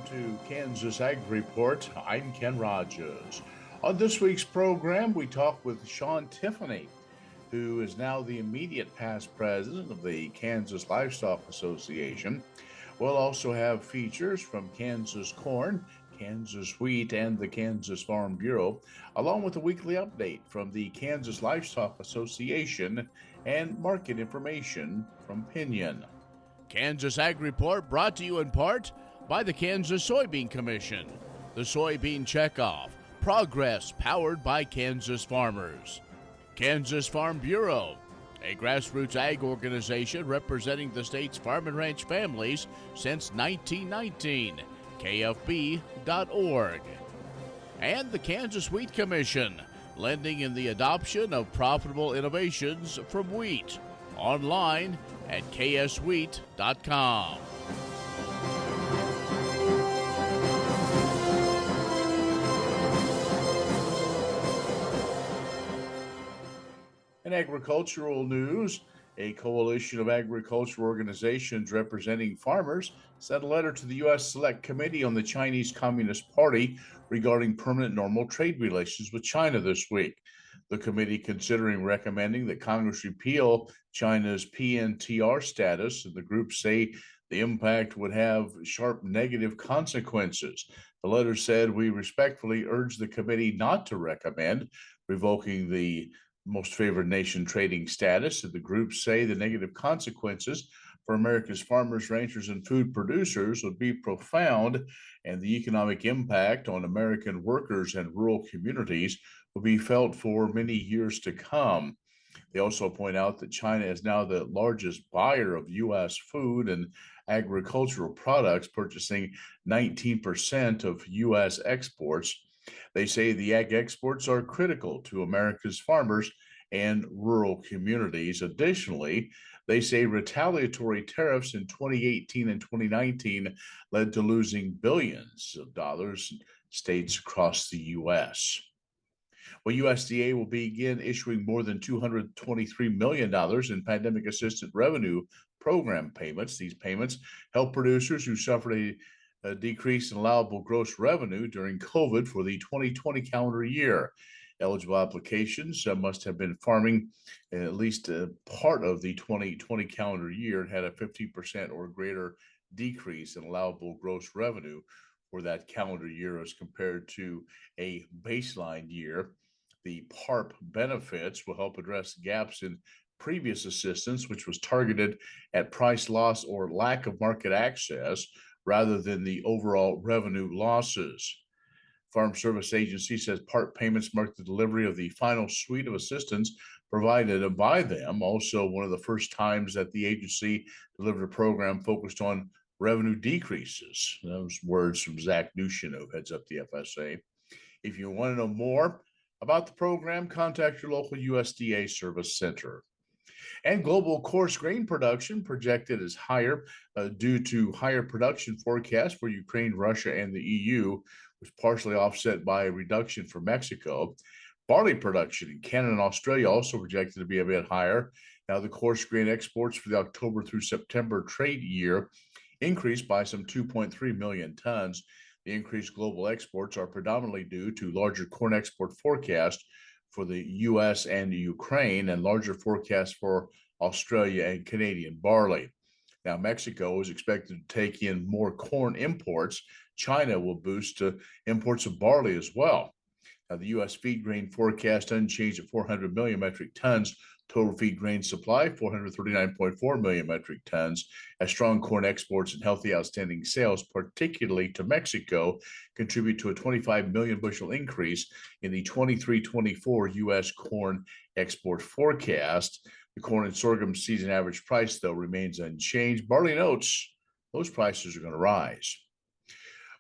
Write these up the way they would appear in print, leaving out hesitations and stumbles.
to Kansas Ag Report. I'm Ken Rogers. On this week's program, we talk with Shawn Tiffany, who is now the immediate past president of the Kansas Livestock Association. We'll also have features from Kansas Corn, Kansas Wheat, and the Kansas Farm Bureau, along with a weekly update from the Kansas Livestock Association and market information from Pinion. Kansas Ag Report brought to you in part by the Kansas Soybean Commission, the Soybean Checkoff, progress powered by Kansas farmers. Kansas Farm Bureau, a grassroots ag organization representing the state's farm and ranch families since 1919, kfb.org. And the Kansas Wheat Commission, lending in the adoption of profitable innovations from wheat, online at kswheat.com. In agricultural news, a coalition of agricultural organizations representing farmers sent a letter to the U.S. Select Committee on the Chinese Communist Party regarding permanent normal trade relations with China this week. The committee considering recommending that Congress repeal China's PNTR status, and the group say the impact would have sharp negative consequences. The letter said, "We respectfully urge the committee not to recommend revoking the most favored nation trading status." And the groups say the negative consequences for America's farmers, ranchers, and food producers would be profound, and the economic impact on American workers and rural communities will be felt for many years to come. They also point out that China is now the largest buyer of U.S. food and agricultural products, purchasing 19% of U.S. exports. They say the ag exports are critical to America's farmers and rural communities. Additionally, they say retaliatory tariffs in 2018 and 2019 led to losing billions of dollars in states across the U.S. Well, USDA will begin issuing more than $223 million in pandemic assistance revenue program payments. These payments help producers who suffered a decrease in allowable gross revenue during COVID for the 2020 calendar year. Eligible applications must have been farming at least part of the 2020 calendar year and had a 50% or greater decrease in allowable gross revenue for that calendar year as compared to a baseline year. The PARP benefits will help address gaps in previous assistance, which was targeted at price loss or lack of market access, rather than the overall revenue losses. Farm Service Agency says part payments mark the delivery of the final suite of assistance provided by them. Also, one of the first times that the agency delivered a program focused on revenue decreases. Those words from Zach Nushin, who heads up the FSA. If you want to know more about the program, contact your local USDA service center. And global coarse grain production projected as higher due to higher production forecasts for Ukraine, Russia, and the EU, was partially offset by a reduction for Mexico. Barley production in Canada and Australia also projected to be a bit higher. Now, the coarse grain exports for the October through September trade year increased by some 2.3 million tons. The increased global exports are predominantly due to larger corn export forecast for the U.S. and Ukraine, and larger forecasts for Australia and Canadian barley. Now, Mexico is expected to take in more corn imports. China will boost imports of barley as well. Now, the U.S. feed grain forecast unchanged at 400 million metric tons. Total feed grain supply, 439.4 million metric tons, as strong corn exports and healthy outstanding sales, particularly to Mexico, contribute to a 25 million bushel increase in the 23-24 U.S. corn export forecast. The corn and sorghum season average price, though, remains unchanged. Barley and oats, those prices are going to rise.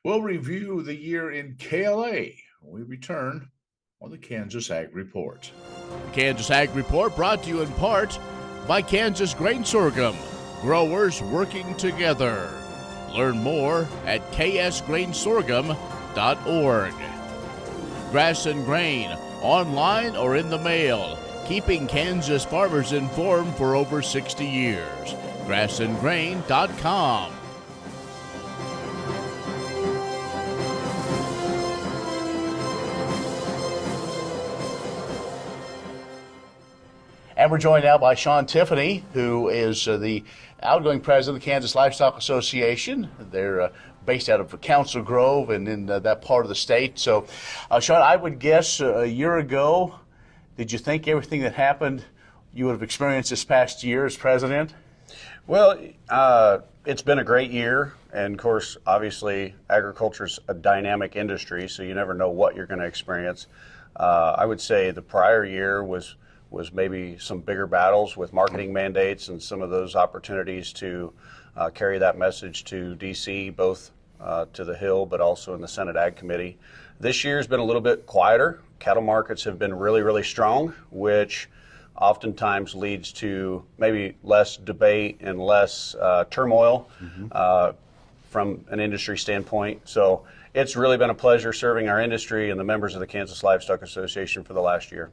We'll review the year in KLA when we return on the Kansas Ag Report. The Kansas Ag Report brought to you in part by Kansas Grain Sorghum, growers working together. Learn more at ksgrainsorghum.org. Grass and Grain, online or in the mail, keeping Kansas farmers informed for over 60 years. grassandgrain.com. And we're joined now by Shawn Tiffany, who is the outgoing president of the Kansas Livestock Association. They're based out of Council Grove and in that part of the state. So, Shawn, I would guess a year ago, did you think everything that happened you would have experienced this past year as president? Well, it's been a great year, and of course, obviously, agriculture's a dynamic industry, so you never know what you're going to experience. I would say the prior year was maybe some bigger battles with marketing mandates and some of those opportunities to carry that message to D.C., both to the Hill, but also in the Senate Ag Committee. This year's been a little bit quieter. Cattle markets have been really, really strong, which oftentimes leads to maybe less debate and less turmoil from an industry standpoint. So it's really been a pleasure serving our industry and the members of the Kansas Livestock Association for the last year.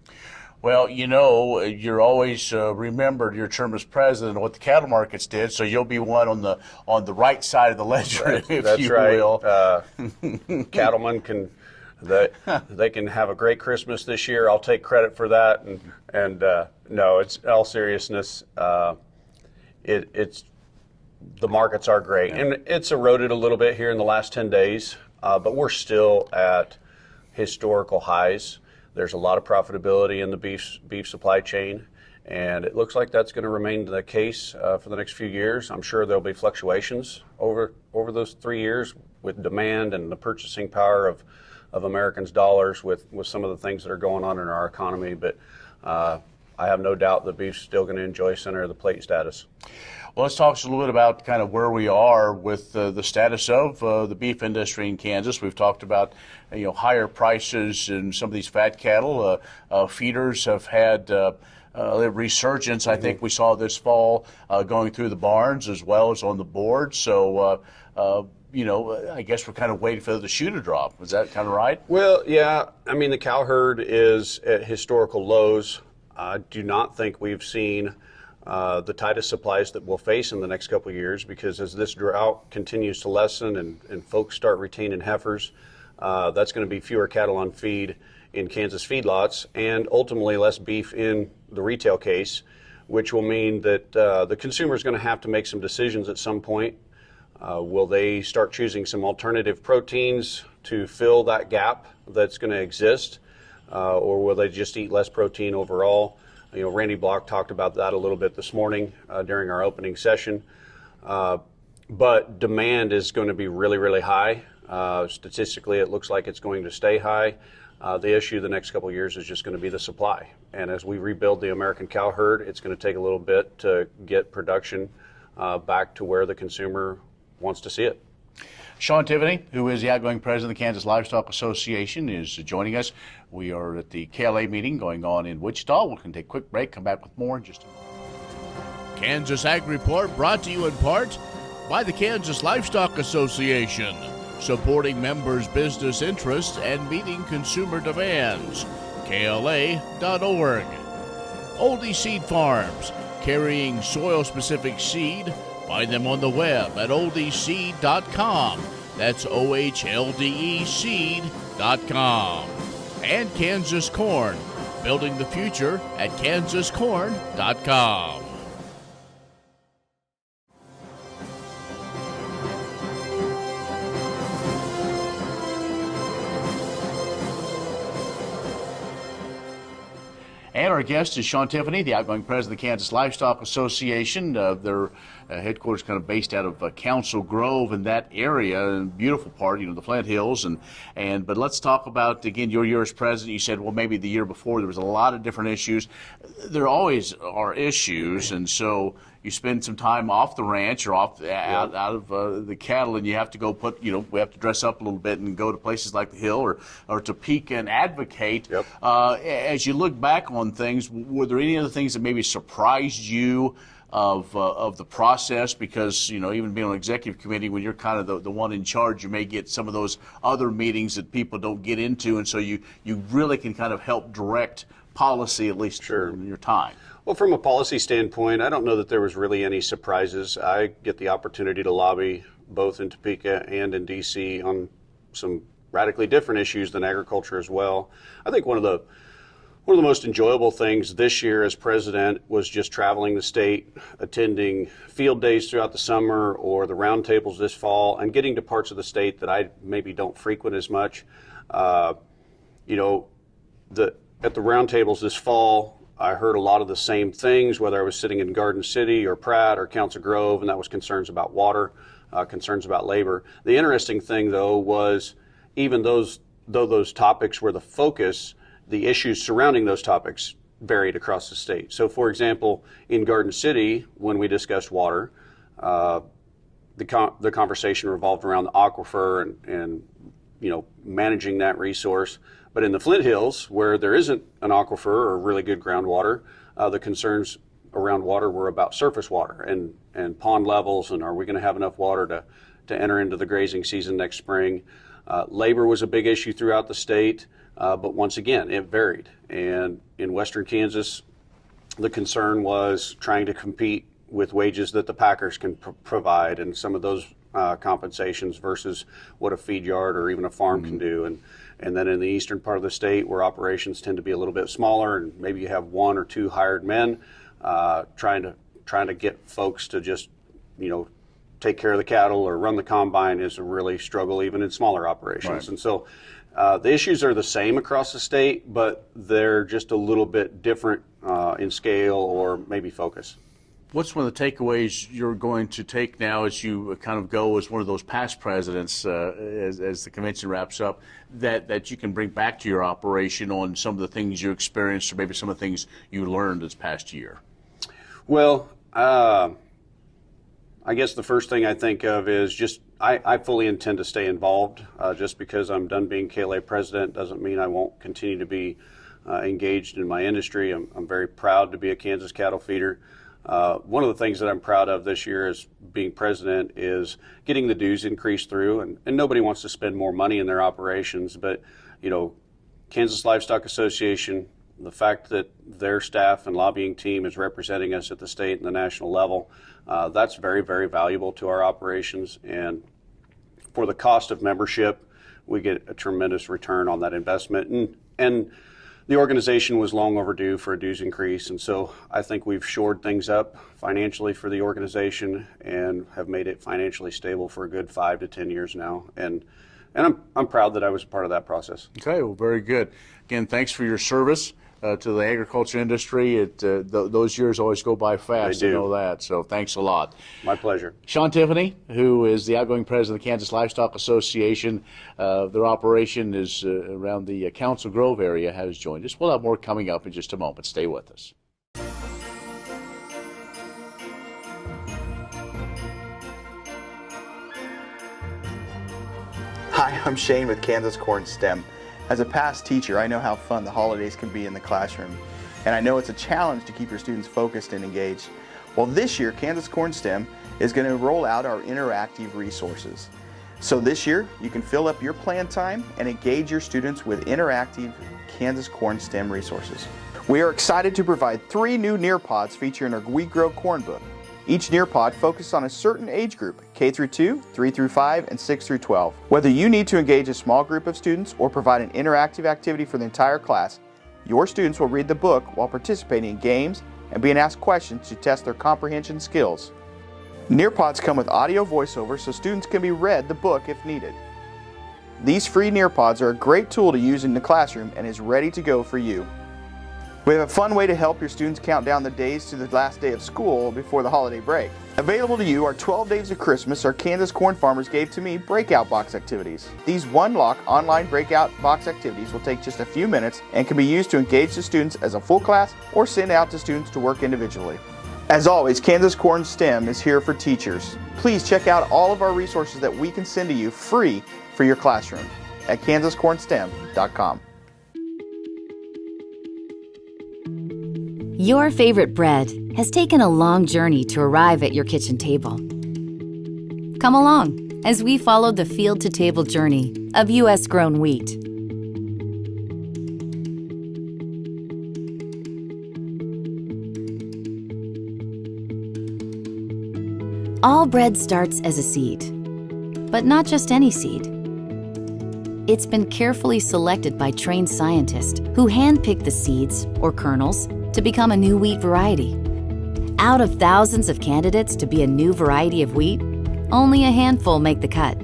Well, you know, you're always remembered your term as president and what the cattle markets did, so you'll be one on the right side of the ledger, if you will. Cattlemen they can have a great Christmas this year. I'll take credit for that. And no, it's all seriousness. It's the markets are great, and it's eroded a little bit here in the last 10 days, but we're still at historical highs. There's a lot of profitability in the beef supply chain, and it looks like that's going to remain the case for the next few years. I'm sure there'll be fluctuations over those 3 years with demand and the purchasing power of Americans' dollars with some of the things that are going on in our economy, but I have no doubt that beef's still going to enjoy center of the plate status. Well, let's talk a little bit about kind of where we are with the status of the beef industry in Kansas. We've talked about higher prices in some of these fat cattle. Feeders have had a resurgence. I think we saw this fall going through the barns as well as on the board. So, I guess we're kind of waiting for the shoe to drop. Is that kind of right? Well, yeah. I mean, the cow herd is at historical lows. I do not think we've seen the tightest supplies that we'll face in the next couple of years, because as this drought continues to lessen and folks start retaining heifers, that's going to be fewer cattle on feed in Kansas feedlots and ultimately less beef in the retail case, which will mean that the consumer is going to have to make some decisions at some point. Will they start choosing some alternative proteins to fill that gap that's going to exist, or will they just eat less protein overall? Randy Block talked about that a little bit this morning during our opening session. But demand is going to be really, really high. Statistically, it looks like it's going to stay high. The issue the next couple of years is just going to be the supply. And as we rebuild the American cow herd, it's going to take a little bit to get production back to where the consumer wants to see it. Shawn Tiffany, who is the outgoing president of the Kansas Livestock Association, is joining us. We are at the KLA meeting going on in Wichita. We'll take a quick break, come back with more in just a moment. Kansas Ag Report brought to you in part by the Kansas Livestock Association, supporting members' business interests and meeting consumer demands. KLA.org. Oldie Seed Farms, carrying soil-specific seed. Find them on the web at oldieseed.com. That's OHLDE seed.com. And Kansas Corn, building the future at kansascorn.com. And our guest is Shawn Tiffany, the outgoing president of the Kansas Livestock Association. Their headquarters kind of based out of Council Grove in that area, and beautiful part, the Flint Hills. But let's talk about, again, your year as president. You said, well, maybe the year before there was a lot of different issues. There always are issues, and so you spend some time off the ranch or out of the cattle, and you have to go we have to dress up a little bit and go to places like the Hill or Topeka and advocate. Yep. As you look back on things, were there any other things that maybe surprised you of the process? Because even being on executive committee, when you're kind of the one in charge, you may get some of those other meetings that people don't get into, and so you really can kind of help direct policy, at least in your time. Well, from a policy standpoint, I don't know that there was really any surprises. I get the opportunity to lobby both in Topeka and in D.C. on some radically different issues than agriculture as well. I think one of the One of the most enjoyable things this year as president was just traveling the state, attending field days throughout the summer or the roundtables this fall, and getting to parts of the state that I maybe don't frequent as much. At the roundtables this fall, I heard a lot of the same things, whether I was sitting in Garden City or Pratt or Council Grove, and that was concerns about water, concerns about labor. The interesting thing, though, was even though those topics were the focus, the issues surrounding those topics varied across the state. So, for example, in Garden City, when we discussed water, the conversation revolved around the aquifer and managing that resource. But in the Flint Hills, where there isn't an aquifer or really good groundwater, the concerns around water were about surface water and pond levels, and are we going to have enough water to enter into the grazing season next spring. Labor was a big issue throughout the state. But once again, it varied. And in western Kansas, the concern was trying to compete with wages that the packers can provide and some of those compensations versus what a feed yard or even a farm can do. And then in the eastern part of the state, where operations tend to be a little bit smaller and maybe you have one or two hired men, trying to get folks to just, take care of the cattle or run the combine is a really struggle even in smaller operations. Right. And so the issues are the same across the state, but they're just a little bit different in scale or maybe focus. What's one of the takeaways you're going to take now as you kind of go as one of those past presidents as the convention wraps up that you can bring back to your operation on some of the things you experienced or maybe some of the things you learned this past year? Well, I guess the first thing I think of is just I fully intend to stay involved. Just because I'm done being KLA president doesn't mean I won't continue to be engaged in my industry. I'm very proud to be a Kansas cattle feeder. One of the things that I'm proud of this year as being president is getting the dues increase through, and nobody wants to spend more money in their operations, but Kansas Livestock Association, the fact that their staff and lobbying team is representing us at the state and the national level, that's very, very valuable to our operations. And for the cost of membership, we get a tremendous return on that investment. And the organization was long overdue for a dues increase. And so I think we've shored things up financially for the organization and have made it financially stable for a good 5 to 10 years now. And I'm proud that I was a part of that process. Okay, well, very good. Again, thanks for your service to the agriculture industry. Those years always go by fast. They do. I know that, so thanks a lot. My pleasure. Shawn Tiffany, who is the outgoing president of the Kansas Livestock Association, their operation is around the Council Grove area, has joined us. We'll have more coming up in just a moment. Stay with us. Hi, I'm Shane with Kansas Corn STEM. As a past teacher, I know how fun the holidays can be in the classroom, and I know it's a challenge to keep your students focused and engaged. Well, this year, Kansas Corn STEM is going to roll out our interactive resources. So this year, you can fill up your plan time and engage your students with interactive Kansas Corn STEM resources. We are excited to provide 3 new Nearpods featuring our We Grow Corn book. Each Nearpod focuses on a certain age group, K through 2, 3 through 5, and 6 through 12. Whether you need to engage a small group of students or provide an interactive activity for the entire class, your students will read the book while participating in games and being asked questions to test their comprehension skills. Nearpods come with audio voiceover so students can be read the book if needed. These free Nearpods are a great tool to use in the classroom and is ready to go for you. We have a fun way to help your students count down the days to the last day of school before the holiday break. Available to you are 12 Days of Christmas, our Kansas Corn Farmers gave to me breakout box activities. These one-lock online breakout box activities will take just a few minutes and can be used to engage the students as a full class or send out to students to work individually. As always, Kansas Corn STEM is here for teachers. Please check out all of our resources that we can send to you free for your classroom at kansascornstem.com. Your favorite bread has taken a long journey to arrive at your kitchen table. Come along as we follow the field-to-table journey of U.S.-grown wheat. All bread starts as a seed, but not just any seed. it's been carefully selected by trained scientists who handpick the seeds, or kernels, to become a new wheat variety. Out of thousands of candidates to be a new variety of wheat, only a handful make the cut.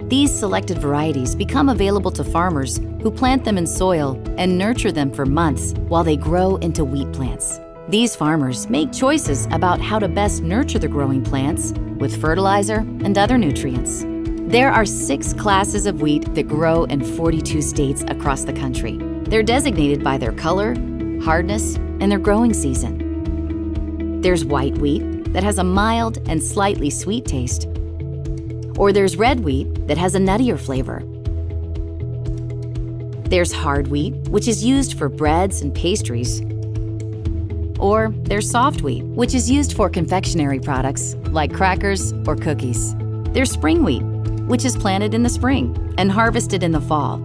These selected varieties become available to farmers who plant them in soil and nurture them for months while they grow into wheat plants. These farmers make choices about how to best nurture the growing plants with fertilizer and other nutrients. There are 6 classes of wheat that grow in 42 states across the country. They're designated by their color, hardness, and their growing season. There's white wheat that has a mild and slightly sweet taste. Or there's red wheat that has a nuttier flavor. There's hard wheat, which is used for breads and pastries. Or there's soft wheat, which is used for confectionery products like crackers or cookies. There's spring wheat, which is planted in the spring and harvested in the fall.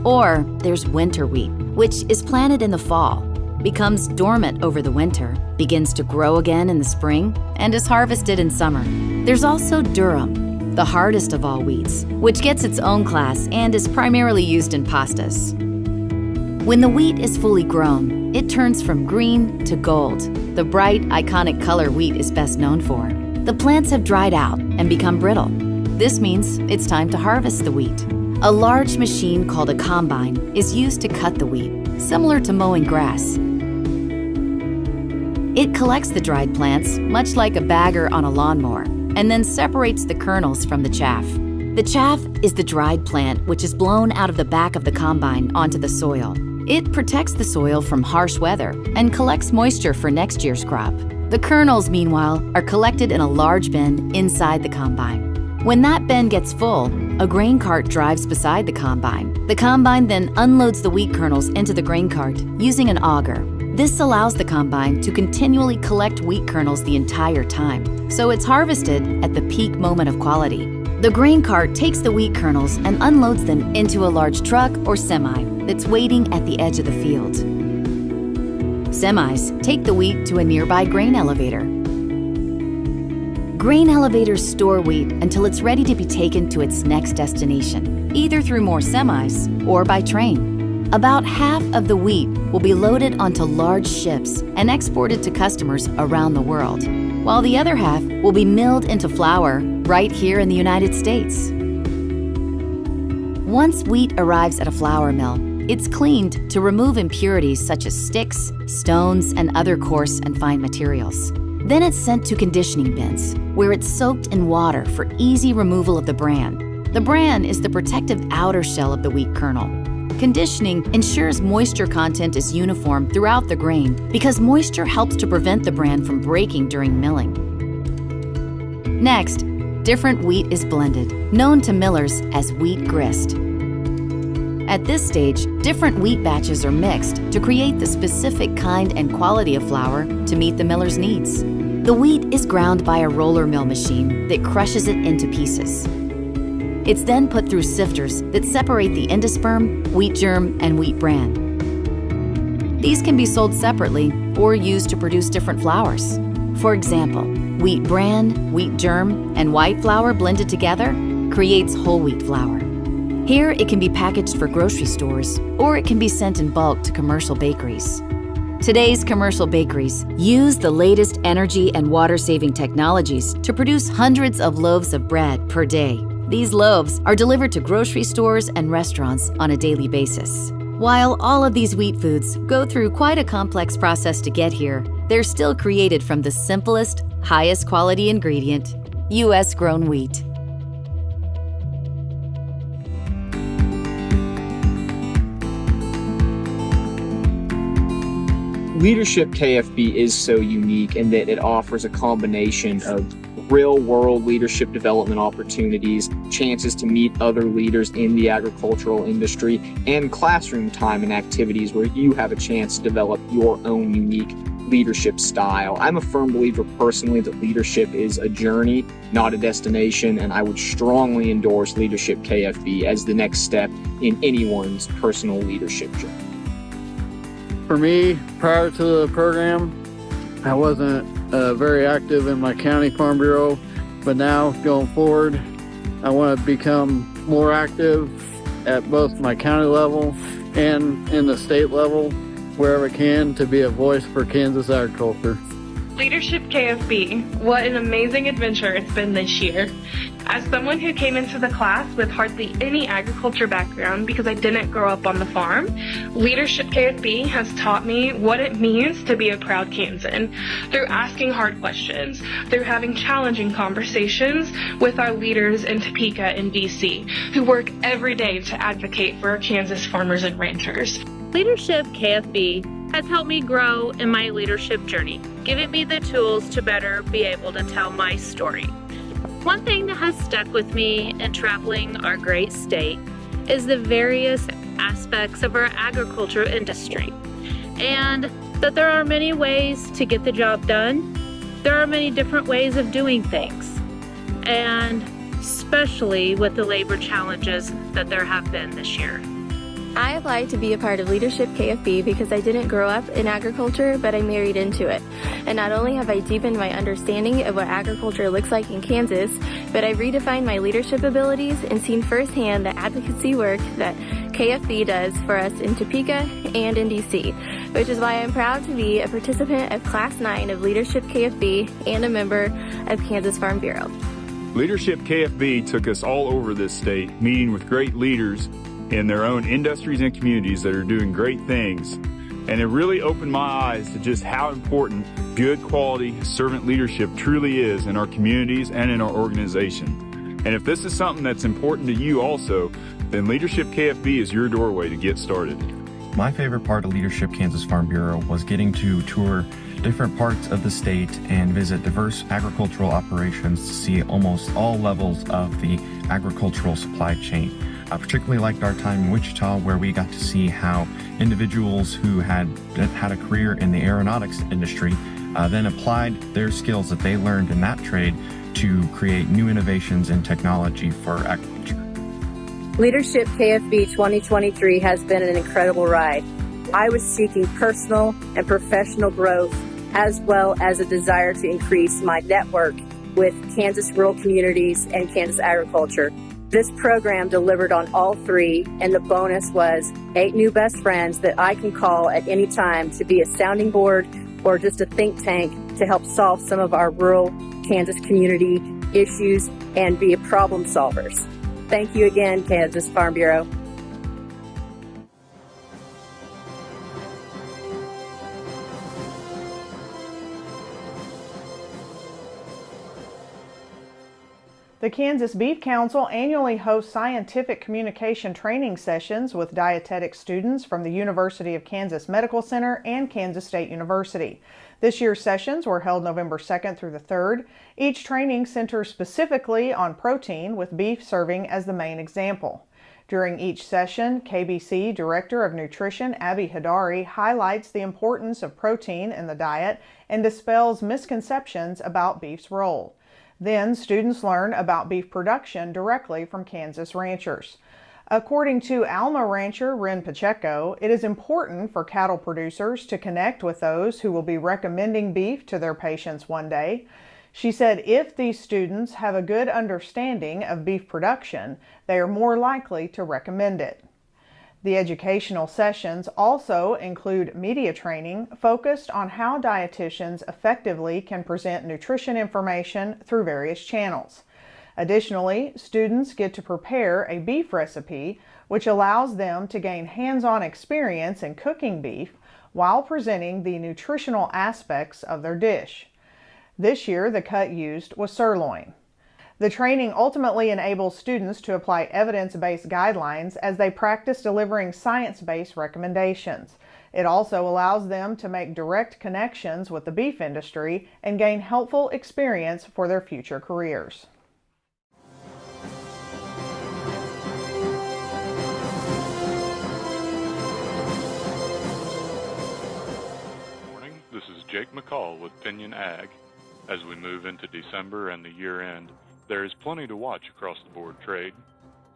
Or there's winter wheat, which is planted in the fall, becomes dormant over the winter, begins to grow again in the spring, and is harvested in summer. There's also durum, the hardest of all wheats, which gets its own class and is primarily used in pastas. When the wheat is fully grown, it turns from green to gold, the bright, iconic color wheat is best known for. The plants have dried out and become brittle. This means it's time to harvest the wheat. A large machine called a combine is used to cut the wheat, similar to mowing grass. It collects the dried plants, much like a bagger on a lawnmower, and then separates the kernels from the chaff. The chaff is the dried plant, which is blown out of the back of the combine onto the soil. It protects the soil from harsh weather and collects moisture for next year's crop. The kernels, meanwhile, are collected in a large bin inside the combine. When that bin gets full, a grain cart drives beside the combine. The combine then unloads the wheat kernels into the grain cart using an auger. This allows the combine to continually collect wheat kernels the entire time, so it's harvested at the peak moment of quality. The grain cart takes the wheat kernels and unloads them into a large truck or semi that's waiting at the edge of the field. Semis take the wheat to a nearby grain elevator. Grain elevators store wheat until it's ready to be taken to its next destination, either through more semis or by train. About half of the wheat will be loaded onto large ships and exported to customers around the world, while the other half will be milled into flour right here in the United States. Once wheat arrives at a flour mill, it's cleaned to remove impurities such as sticks, stones, and other coarse and fine materials. Then it's sent to conditioning bins, where it's soaked in water for easy removal of the bran. The bran is the protective outer shell of the wheat kernel. Conditioning ensures moisture content is uniform throughout the grain because moisture helps to prevent the bran from breaking during milling. Next, different wheat is blended, known to millers as wheat grist. At this stage, different wheat batches are mixed to create the specific kind and quality of flour to meet the miller's needs. The wheat is ground by a roller mill machine that crushes it into pieces. It's then put through sifters that separate the endosperm, wheat germ, and wheat bran. These can be sold separately or used to produce different flours. For example, wheat bran, wheat germ, and white flour blended together creates whole wheat flour. Here, it can be packaged for grocery stores, or it can be sent in bulk to commercial bakeries. Today's commercial bakeries use the latest energy and water-saving technologies to produce hundreds of loaves of bread per day. These loaves are delivered to grocery stores and restaurants on a daily basis. While all of these wheat foods go through quite a complex process to get here, they're still created from the simplest, highest quality ingredient, U.S.-grown wheat. Leadership KFB is so unique in that it offers a combination of real-world leadership development opportunities, chances to meet other leaders in the agricultural industry, and classroom time and activities where you have a chance to develop your own unique leadership style. I'm a firm believer personally that leadership is a journey, not a destination, and I would strongly endorse Leadership KFB as the next step in anyone's personal leadership journey. For me, prior to the program, I wasn't very active in my county farm bureau, but now going forward, I want to become more active at both my county level and in the state level, wherever I can, to be a voice for Kansas agriculture. Leadership KFB, what an amazing adventure it's been this year. As someone who came into the class with hardly any agriculture background because I didn't grow up on the farm, Leadership KFB has taught me what it means to be a proud Kansan through asking hard questions, through having challenging conversations with our leaders in Topeka and DC, who work every day to advocate for our Kansas farmers and ranchers. Leadership KFB has helped me grow in my leadership journey, giving me the tools to better be able to tell my story. One thing that has stuck with me in traveling our great state is the various aspects of our agriculture industry, and that there are many ways to get the job done. There are many different ways of doing things, and especially with the labor challenges that there have been this year. I applied to be a part of Leadership KFB because I didn't grow up in agriculture, but I married into it. And not only have I deepened my understanding of what agriculture looks like in Kansas, but I've redefined my leadership abilities and seen firsthand the advocacy work that KFB does for us in Topeka and in DC, which is why I'm proud to be a participant of Class 9 of Leadership KFB and a member of Kansas Farm Bureau. Leadership KFB took us all over this state, meeting with great leaders in their own industries and communities that are doing great things. And it really opened my eyes to just how important good quality servant leadership truly is in our communities and in our organization. And if this is something that's important to you also, then Leadership KFB is your doorway to get started. My favorite part of Leadership Kansas Farm Bureau was getting to tour different parts of the state and visit diverse agricultural operations to see almost all levels of the agricultural supply chain. I particularly liked our time in Wichita, where we got to see how individuals who had a career in the aeronautics industry then applied their skills that they learned in that trade to create new innovations in technology for agriculture. Leadership KFB 2023 has been an incredible ride. I was seeking personal and professional growth, as well as a desire to increase my network with Kansas rural communities and Kansas agriculture. This program delivered on all three, and the bonus was 8 new best friends that I can call at any time to be a sounding board or just a think tank to help solve some of our rural Kansas community issues and be problem solvers. Thank you again, Kansas Farm Bureau. The Kansas Beef Council annually hosts scientific communication training sessions with dietetic students from the University of Kansas Medical Center and Kansas State University. This year's sessions were held November 2nd through the 3rd. Each training centers specifically on protein, with beef serving as the main example. During each session, KBC Director of Nutrition Abby Hidari highlights the importance of protein in the diet and dispels misconceptions about beef's role. Then, students learn about beef production directly from Kansas ranchers. According to Alma rancher Ren Pacheco, it is important for cattle producers to connect with those who will be recommending beef to their patients one day. She said if these students have a good understanding of beef production, they are more likely to recommend it. The educational sessions also include media training focused on how dietitians effectively can present nutrition information through various channels. Additionally, students get to prepare a beef recipe, which allows them to gain hands-on experience in cooking beef while presenting the nutritional aspects of their dish. This year, the cut used was sirloin. The training ultimately enables students to apply evidence-based guidelines as they practice delivering science-based recommendations. It also allows them to make direct connections with the beef industry and gain helpful experience for their future careers. Good morning, this is Jake McCall with Pinion Ag. As we move into December and the year end, there is plenty to watch across the board trade.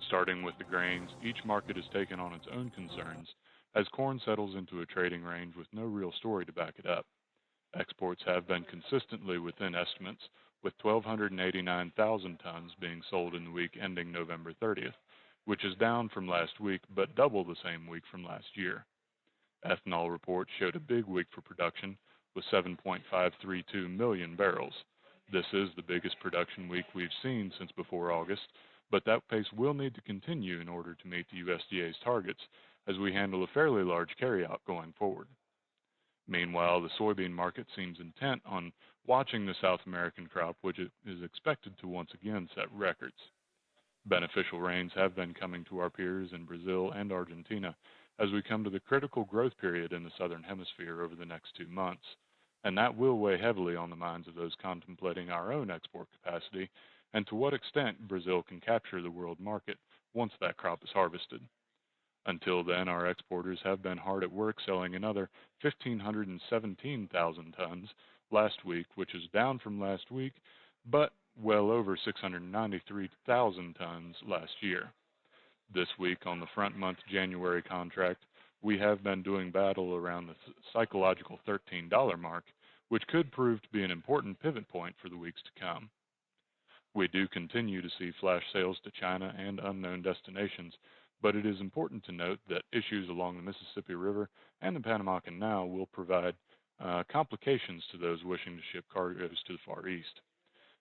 Starting with the grains, each market has taken on its own concerns as corn settles into a trading range with no real story to back it up. Exports have been consistently within estimates, with 1,289,000 tons being sold in the week ending November 30th, which is down from last week but double the same week from last year. Ethanol reports showed a big week for production with 7.532 million barrels. This is the biggest production week we've seen since before August, but that pace will need to continue in order to meet the USDA's targets as we handle a fairly large carryout going forward. Meanwhile, the soybean market seems intent on watching the South American crop, which is expected to once again set records. Beneficial rains have been coming to our peers in Brazil and Argentina as we come to the critical growth period in the Southern Hemisphere over the next 2 months, and that will weigh heavily on the minds of those contemplating our own export capacity and to what extent Brazil can capture the world market once that crop is harvested. Until then, our exporters have been hard at work selling another 1,517,000 tons last week, which is down from last week, but well over 693,000 tons last year. This week on the front month January contract, we have been doing battle around the psychological $13 mark, which could prove to be an important pivot point for the weeks to come. We do continue to see flash sales to China and unknown destinations, but it is important to note that issues along the Mississippi River and the Panama Canal will provide complications to those wishing to ship cargoes to the Far East.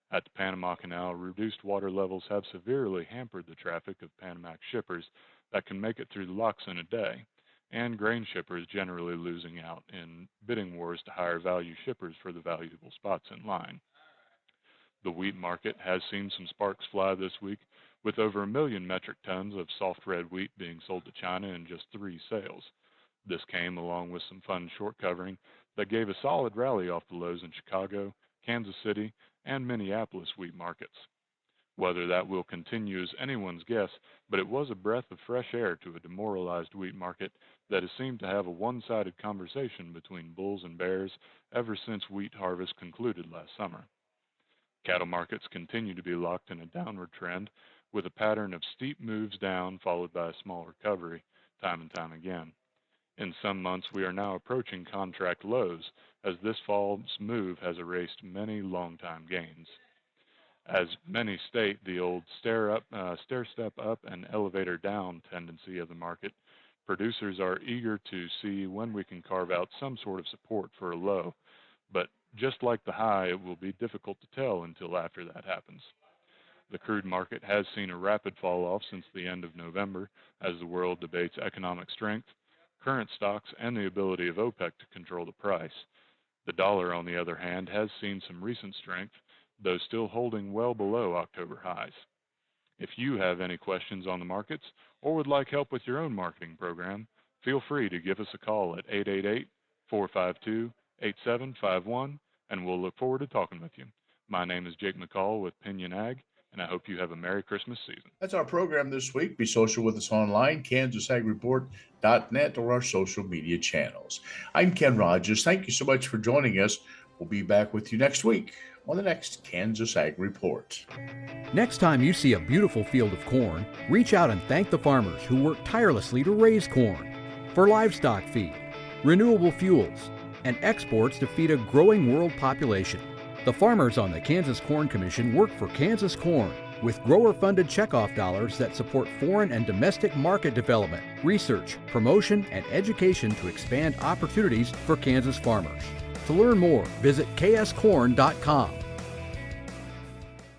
At the Panama Canal, reduced water levels have severely hampered the traffic of Panamax shippers that can make it through the locks in a day, and grain shippers generally losing out in bidding wars to higher value shippers for the valuable spots in line. The wheat market has seen some sparks fly this week, with over 1 million metric tons of soft red wheat being sold to China in just 3 sales. This came along with some fun short covering that gave a solid rally off the lows in Chicago, Kansas City, and Minneapolis wheat markets. Whether that will continue is anyone's guess, but it was a breath of fresh air to a demoralized wheat market that has seemed to have a one-sided conversation between bulls and bears ever since wheat harvest concluded last summer. Cattle markets continue to be locked in a downward trend, with a pattern of steep moves down followed by a small recovery time and time again. In some months, we are now approaching contract lows, as this fall's move has erased many long-time gains. As many state, the old stair-step up and elevator down tendency of the market, producers are eager to see when we can carve out some sort of support for a low, but just like the high, it will be difficult to tell until after that happens. The crude market has seen a rapid fall-off since the end of November as the world debates economic strength, current stocks, and the ability of OPEC to control the price. The dollar, on the other hand, has seen some recent strength, though still holding well below October highs. If you have any questions on the markets or would like help with your own marketing program, feel free to give us a call at 888-452-8751, and we'll look forward to talking with you. My name is Jake McCall with Pinion Ag, and I hope you have a Merry Christmas season. That's our program this week. Be social with us online, KansasAgReport.net, or our social media channels. I'm Ken Rogers. Thank you so much for joining us. We'll be back with you next week on the next Kansas Ag Report. Next time you see a beautiful field of corn, reach out and thank the farmers who work tirelessly to raise corn for livestock feed, renewable fuels, and exports to feed a growing world population. The farmers on the Kansas Corn Commission work for Kansas Corn with grower-funded checkoff dollars that support foreign and domestic market development, research, promotion, and education to expand opportunities for Kansas farmers. To learn more, visit kscorn.com.